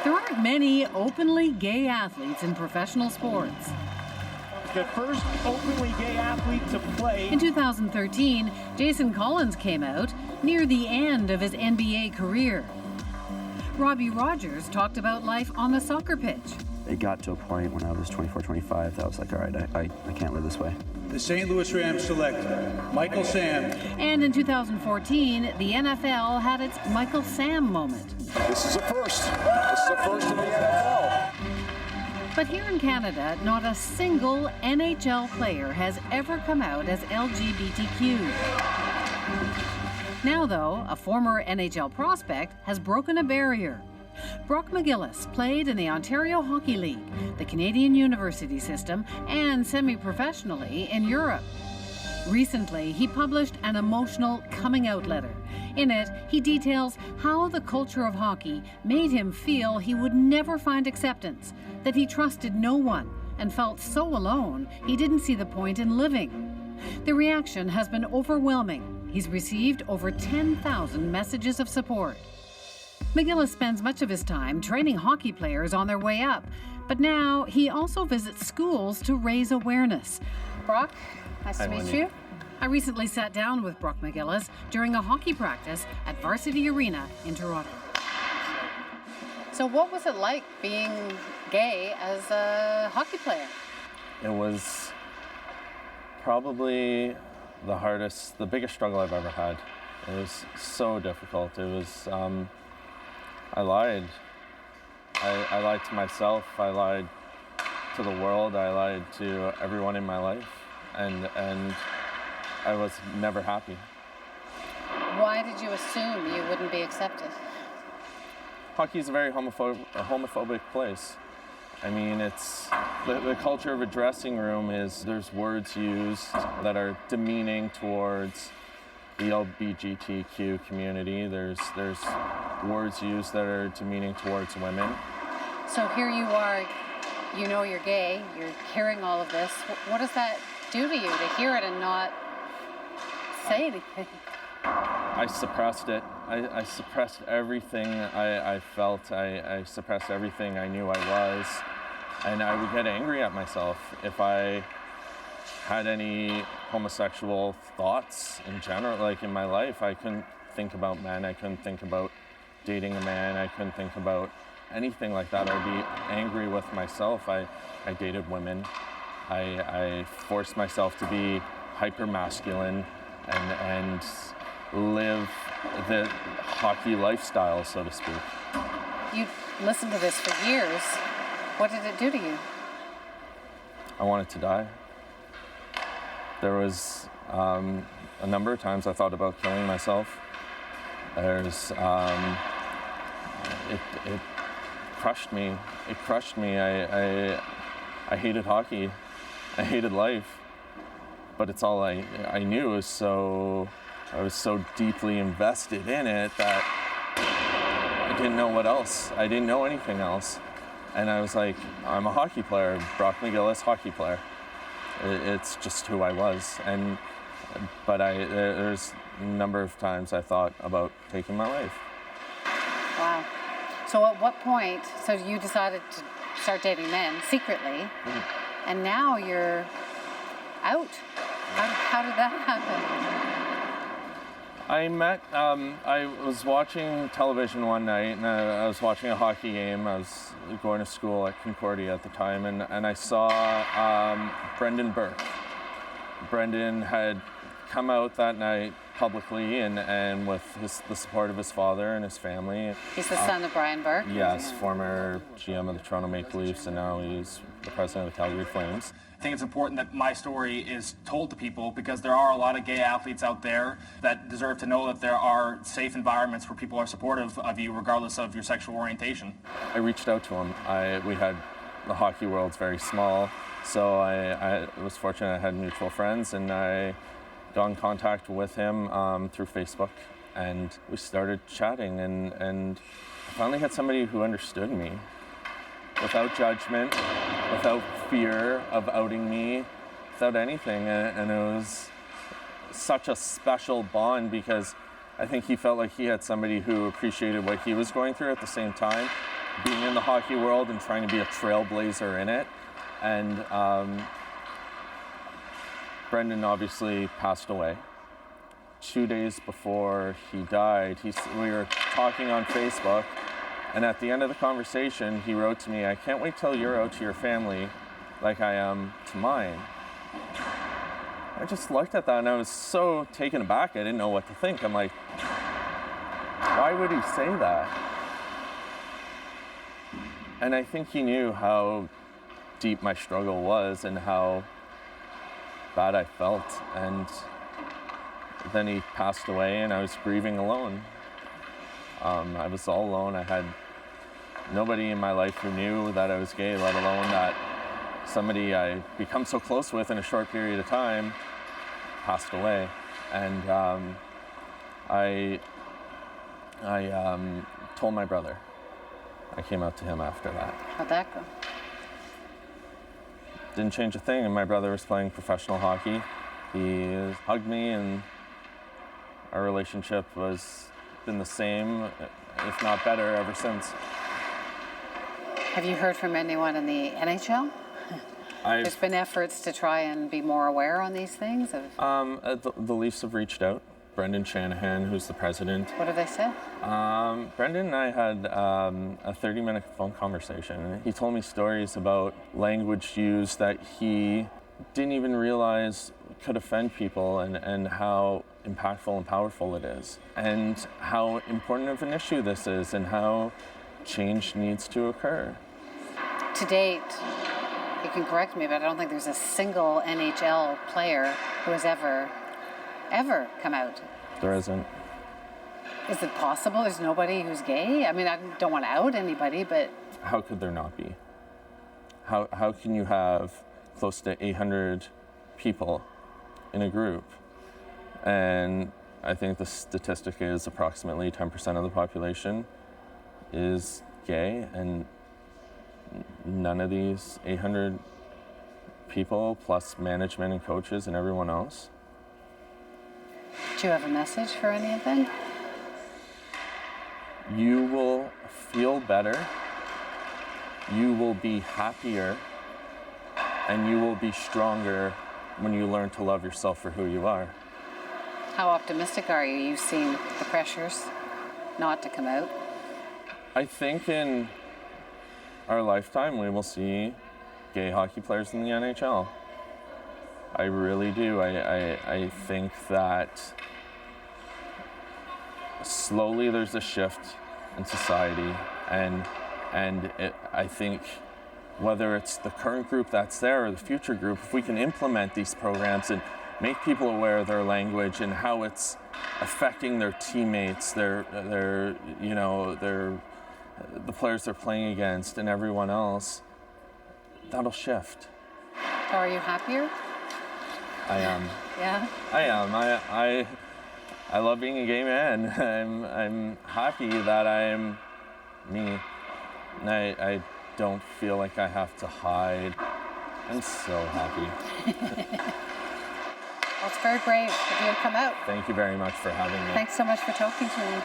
There aren't many openly gay athletes in professional sports. The first openly gay athlete to play. In 2013, Jason Collins came out near the end of his NBA career. Robbie Rogers talked about life on the soccer pitch. It got to a point when I was 24, 25 that I was like, all right, I can't live this way. The St. Louis Rams select Michael Sam. And in 2014, the NFL had its Michael Sam moment. This is a first. This is a first in the NFL. But here in Canada, not a single NHL player has ever come out as LGBTQ. Now, though, a former NHL prospect has broken a barrier. Brock McGillis played in the Ontario Hockey League, the Canadian university system, and semi-professionally in Europe. Recently, he published an emotional coming-out letter. In it, he details how the culture of hockey made him feel he would never find acceptance, that he trusted no one, and felt so alone he didn't see the point in living. The reaction has been overwhelming. He's received over 10,000 messages of support. McGillis spends much of his time training hockey players on their way up, but now he also visits schools to raise awareness. Brock, nice to meet you. I recently sat down with Brock McGillis during a hockey practice at Varsity Arena in Toronto. So what was it like being gay as a hockey player? It was probably the biggest struggle I've ever had. It was so difficult. It was, I lied. I lied to myself, I lied to the world, I lied to everyone in my life, and I was never happy. Why did you assume you wouldn't be accepted? Hockey is a very homophobic place. I mean, it's the culture of a dressing room is there's words used that are demeaning towards the LGBTQ community. There's words used that are demeaning towards women. So here you are, you know you're gay, you're hearing all of this. What does that do to you to hear it and not say anything? I suppressed it. I suppressed everything I felt. I suppressed everything I knew I was. And I would get angry at myself if I had any homosexual thoughts in general, like in my life. I couldn't think about men. I couldn't think about dating a man. I couldn't think about anything like that. I'd be angry with myself. I dated women. I forced myself to be hyper masculine and live the hockey lifestyle, so to speak. You listened to this for years. What did it do to you? I wanted to die. There was a number of times I thought about killing myself. There's, it crushed me. It crushed me. I hated hockey. I hated life. But it's all I knew. I was so deeply invested in it that I didn't know what else. I didn't know anything else. And I was like, I'm a hockey player, Brock McGillis, hockey player. It's just who I was. But there's a number of times I thought about taking my life. Wow. So at what point, so you decided to start dating men secretly, and now you're out. How did that happen? I was watching television one night, and I was watching a hockey game. I was going to school at Concordia at the time, and I saw Brendan Burke. Brendan had come out that night publicly and with the support of his father and his family. He's the son of Brian Burke? Yes, former GM of the Toronto Maple Leafs, and now he's the president of the Calgary Flames. I think it's important that my story is told to people because there are a lot of gay athletes out there that deserve to know that there are safe environments where people are supportive of you regardless of your sexual orientation. I reached out to him. The hockey world's very small, so I was fortunate I had mutual friends, and I got in contact with him through Facebook, and we started chatting, and I finally had somebody who understood me without judgment, without fear of outing me, without anything, and it was such a special bond because I think he felt like he had somebody who appreciated what he was going through at the same time, being in the hockey world and trying to be a trailblazer in it. And Brendan obviously passed away. 2 days before he died, we were talking on Facebook, and at the end of the conversation, he wrote to me, "I can't wait till you're out to your family like I am to mine." I just looked at that and I was so taken aback, I didn't know what to think. I'm like, why would he say that? And I think he knew how deep my struggle was and how bad I felt. And then he passed away and I was grieving alone. I was all alone. I had nobody in my life who knew that I was gay, let alone that somebody I become so close with in a short period of time passed away. And I told my brother. I came out to him after that. How'd that go? Didn't change a thing, and my brother was playing professional hockey. He hugged me, and our relationship was been the same, if not better, ever since. Have you heard from anyone in the NHL? There's been efforts to try and be more aware on these things. The Leafs have reached out. Brendan Shanahan, who's the president. What have they said? Brendan and I had a 30-minute phone conversation. He told me stories about language used that he didn't even realize could offend people, and how impactful and powerful it is, and how important of an issue this is, and how change needs to occur. To date, you can correct me, but I don't think there's a single NHL player who has ever come out. There isn't. Is it possible there's nobody who's gay? I mean, I don't want to out anybody, but... How could there not be? How can you have close to 800 people in a group? And I think the statistic is approximately 10% of the population is gay, and none of these 800 people, plus management and coaches and everyone else. Do you have a message for any of them? You will feel better, you will be happier, and you will be stronger when you learn to love yourself for who you are. How optimistic are you? You've seen the pressures not to come out. I think in our lifetime we will see gay hockey players in the NHL. I really do. I think that slowly there's a shift in society, and I think whether it's the current group that's there or the future group, if we can implement these programs and make people aware of their language and how it's affecting their teammates, the players they're playing against, and everyone else, that'll shift. So are you happier? I am. Yeah? I am. I love being a gay man. I'm happy that I'm me. And I don't feel like I have to hide. I'm so happy. Well, it's very brave of you to come out. Thank you very much for having me. Thanks so much for talking to me.